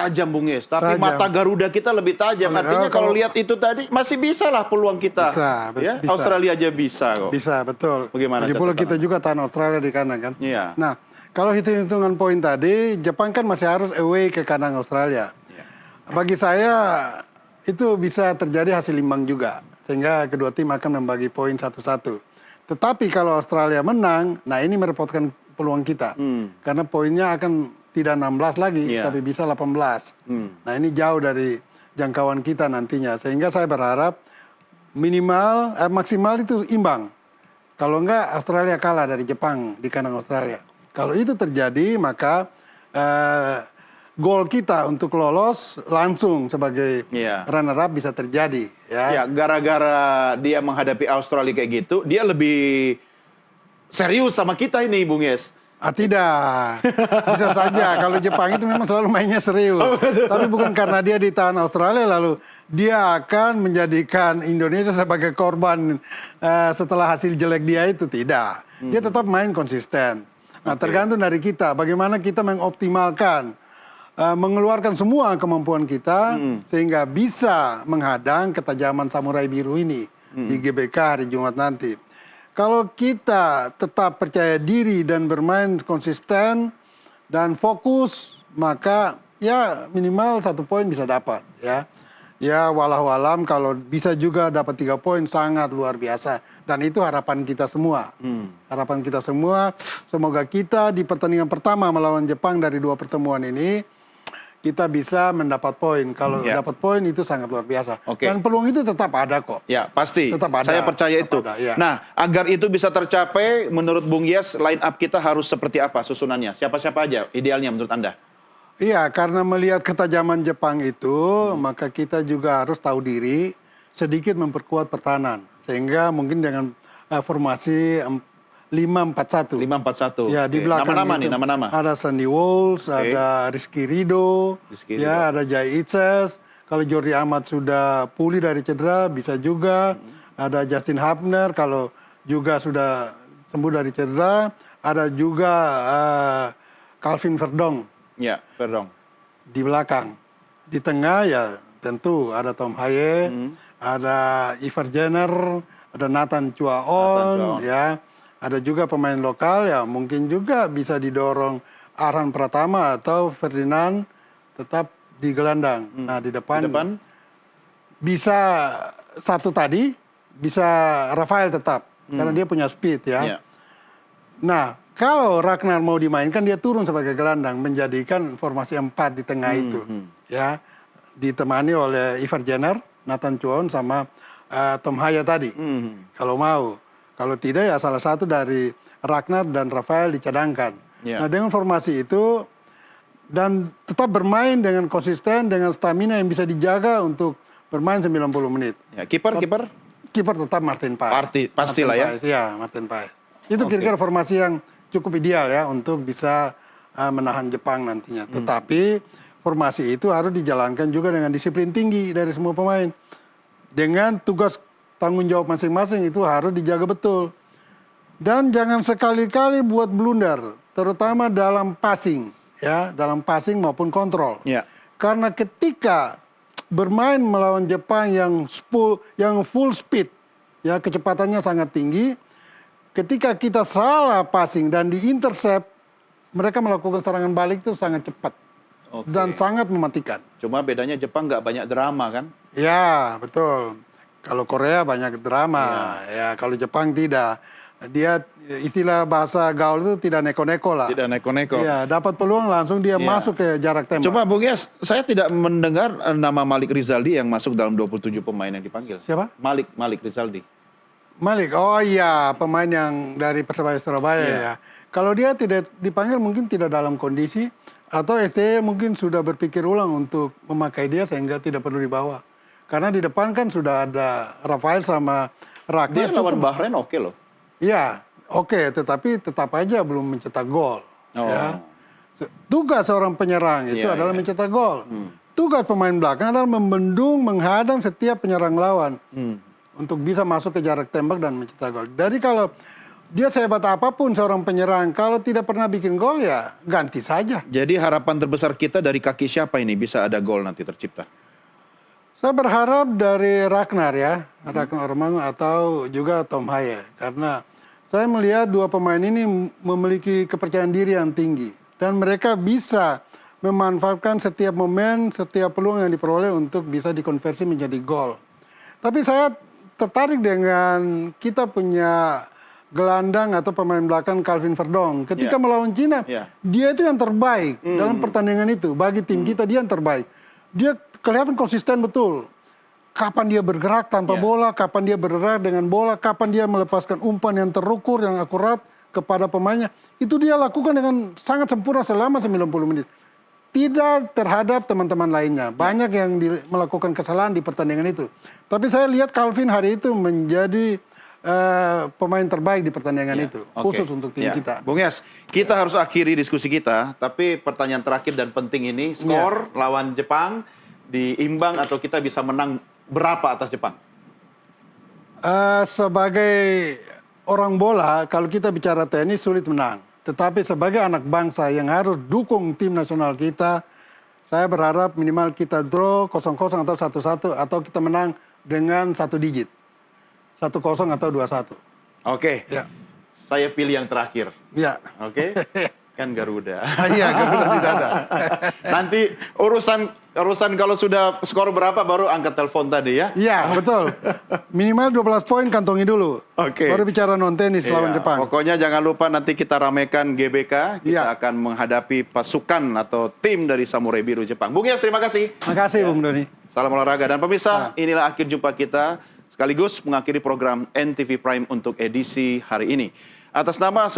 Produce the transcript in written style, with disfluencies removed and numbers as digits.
Tajam Bung Yes, tapi Tajam. mata Garuda kita lebih tajam. Artinya kalau lihat itu tadi masih bisa lah peluang kita. Bisa. Australia aja bisa kok. Bisa, betul. Bagaimana Lagipula catatan kita Anda? juga tahan Australia di kandang kan. Iya. Nah, kalau hitung-hitungan poin tadi, Jepang kan masih harus away ke kandang Australia. Iya. Bagi saya itu bisa terjadi hasil imbang juga, sehingga kedua tim akan membagi poin 1-1. Tetapi kalau Australia menang, nah ini merepotkan peluang kita. Karena poinnya akan tidak 16 lagi, Iya. tapi bisa 18. Nah ini jauh dari jangkauan kita nantinya. Sehingga saya berharap maksimal itu imbang. Kalau enggak, Australia kalah dari Jepang di kandang Australia. Kalau itu terjadi, maka gol kita untuk lolos langsung sebagai runner-up bisa terjadi. Ya, gara-gara dia menghadapi Australia kayak gitu, dia lebih serius sama kita ini, Bung Yes. Tidak, bisa saja. Kalau Jepang itu memang selalu mainnya serius. Tapi bukan karena dia ditahan Australia lalu dia akan menjadikan Indonesia sebagai korban setelah hasil jelek dia itu. Tidak, dia tetap main konsisten. Nah tergantung dari kita, bagaimana kita mengoptimalkan, mengeluarkan semua kemampuan kita sehingga bisa menghadang ketajaman samurai biru ini di GBK hari Jumat nanti. Kalau kita tetap percaya diri dan bermain konsisten dan fokus, maka ya minimal 1 poin bisa dapat ya. Ya walau alam kalau bisa juga dapat 3 poin sangat luar biasa. Dan itu harapan kita semua. Harapan kita semua, semoga kita di pertandingan pertama melawan Jepang dari 2 pertemuan ini, kita bisa mendapat poin. Kalau dapat poin itu sangat luar biasa. Dan peluang itu tetap ada kok. Ya, pasti. Tetap ada. Saya percaya itu. Nah, agar itu bisa tercapai, menurut Bung Yes, line up kita harus seperti apa susunannya? Siapa-siapa aja idealnya menurut Anda? Iya, karena melihat ketajaman Jepang itu, maka kita juga harus tahu diri, sedikit memperkuat pertahanan. Sehingga mungkin dengan formasi 5-4-1. 5-4-1. Ya, di belakang nama-nama itu nih, nama-nama. ada Sandy Walsh, ada Rizky Ridho, ya, ada Jai Itzes. Kalau Jordi Amat sudah pulih dari cedera, bisa juga. Ada Justin Hubner, kalau juga sudah sembuh dari cedera. Ada juga Calvin Verdong. Ya, Verdong. Di belakang. Di tengah ya tentu ada Tom Haye, ada Ivar Jenner, ada Nathan Chuaon, ya. Ada juga pemain lokal ya mungkin juga bisa didorong Arhan Pratama atau Ferdinand tetap di gelandang. Nah di depan bisa satu tadi, bisa Rafael tetap karena dia punya speed ya. Nah kalau Ragnar mau dimainkan dia turun sebagai gelandang menjadikan formasi 4 di tengah itu ya, ditemani oleh Ivar Jenner, Nathan Chuaon sama Tom Haye tadi kalau mau. Kalau tidak ya salah satu dari Ragnar dan Rafael dicadangkan. Nah dengan formasi itu dan tetap bermain dengan konsisten, dengan stamina yang bisa dijaga untuk bermain 90 menit. Ya, kiper tetap Martin Paes. Pastilah ya. Ya, Martin Paes. Itu kira-kira formasi yang cukup ideal ya untuk bisa menahan Jepang nantinya. Tetapi formasi itu harus dijalankan juga dengan disiplin tinggi dari semua pemain. Dengan tugas tanggung jawab masing-masing itu harus dijaga betul. Dan jangan sekali-kali buat blunder, terutama dalam passing, ya, dalam passing maupun kontrol. Karena ketika bermain melawan Jepang yang full speed, ya kecepatannya sangat tinggi, ketika kita salah passing dan diintercept, mereka melakukan serangan balik itu sangat cepat dan sangat mematikan. Cuma bedanya Jepang nggak banyak drama kan? Ya, betul. Kalau Korea banyak drama, ya kalau Jepang tidak. Dia istilah bahasa gaul itu tidak neko-neko lah. Tidak neko-neko. Ya, dapat peluang langsung dia masuk ke jarak tembak. Coba Bung Yes, saya tidak mendengar nama Malik Rizaldi yang masuk dalam 27 pemain yang dipanggil. Siapa? Malik Rizaldi. Malik, oh iya, pemain yang dari Persebaya Surabaya ya. Kalau dia tidak dipanggil mungkin tidak dalam kondisi atau STY mungkin sudah berpikir ulang untuk memakai dia sehingga tidak perlu dibawa. Karena di depan kan sudah ada Rafael sama Ragnar. Dia lawan Bahrain oke loh. Iya, oke, tetapi tetap aja belum mencetak gol. Ya. Tugas seorang penyerang itu adalah mencetak gol. Tugas pemain belakang adalah membendung, menghadang setiap penyerang lawan untuk bisa masuk ke jarak tembak dan mencetak gol. Jadi kalau dia sehebat apapun seorang penyerang, kalau tidak pernah bikin gol ya ganti saja. Jadi harapan terbesar kita dari kaki siapa ini bisa ada gol nanti tercipta? Saya berharap dari Ragnar ya, Ragnar Ormango atau juga Tom Haye. Karena saya melihat dua pemain ini memiliki kepercayaan diri yang tinggi. Dan mereka bisa memanfaatkan setiap momen, setiap peluang yang diperoleh untuk bisa dikonversi menjadi gol. Tapi saya tertarik dengan kita punya gelandang atau pemain belakang Calvin Verdong. Ketika melawan Cina, dia itu yang terbaik dalam pertandingan itu. Bagi tim kita dia yang terbaik. Dia kelihatan konsisten betul. Kapan dia bergerak tanpa bola, kapan dia bergerak dengan bola, kapan dia melepaskan umpan yang terukur, yang akurat kepada pemainnya. Itu dia lakukan dengan sangat sempurna selama 90 menit. Tidak terhadap teman-teman lainnya. Banyak yang melakukan kesalahan di pertandingan itu. Tapi saya lihat Calvin hari itu menjadi pemain terbaik di pertandingan itu, khusus untuk tim kita. Bung Yas, kita harus akhiri diskusi kita, tapi pertanyaan terakhir dan penting ini, skor lawan Jepang, diimbang atau kita bisa menang berapa atas Jepang? Sebagai orang bola, kalau kita bicara tenis sulit menang. Tetapi sebagai anak bangsa yang harus dukung tim nasional kita, saya berharap minimal kita draw 0-0 atau 1-1, atau kita menang dengan 1 digit. 1-0 atau 2-1. Oke. Ya. Saya pilih yang terakhir. Ya. Oke. Kan Garuda. Iya, Garuda tidak ada. Nanti urusan kalau sudah skor berapa baru angkat telepon tadi ya. Iya, betul. Minimal 12 poin kantongi dulu. Oke. Baru bicara non tenis lawan Jepang. Pokoknya jangan lupa nanti kita ramekan GBK. Kita akan menghadapi pasukan atau tim dari Samurai Biru Jepang. Bung Yas, terima kasih. Terima kasih, Bung Doni. Salam olahraga. Dan pemirsa, inilah akhir jumpa kita. Sekaligus mengakhiri program NTV Prime untuk edisi hari ini. Atas nama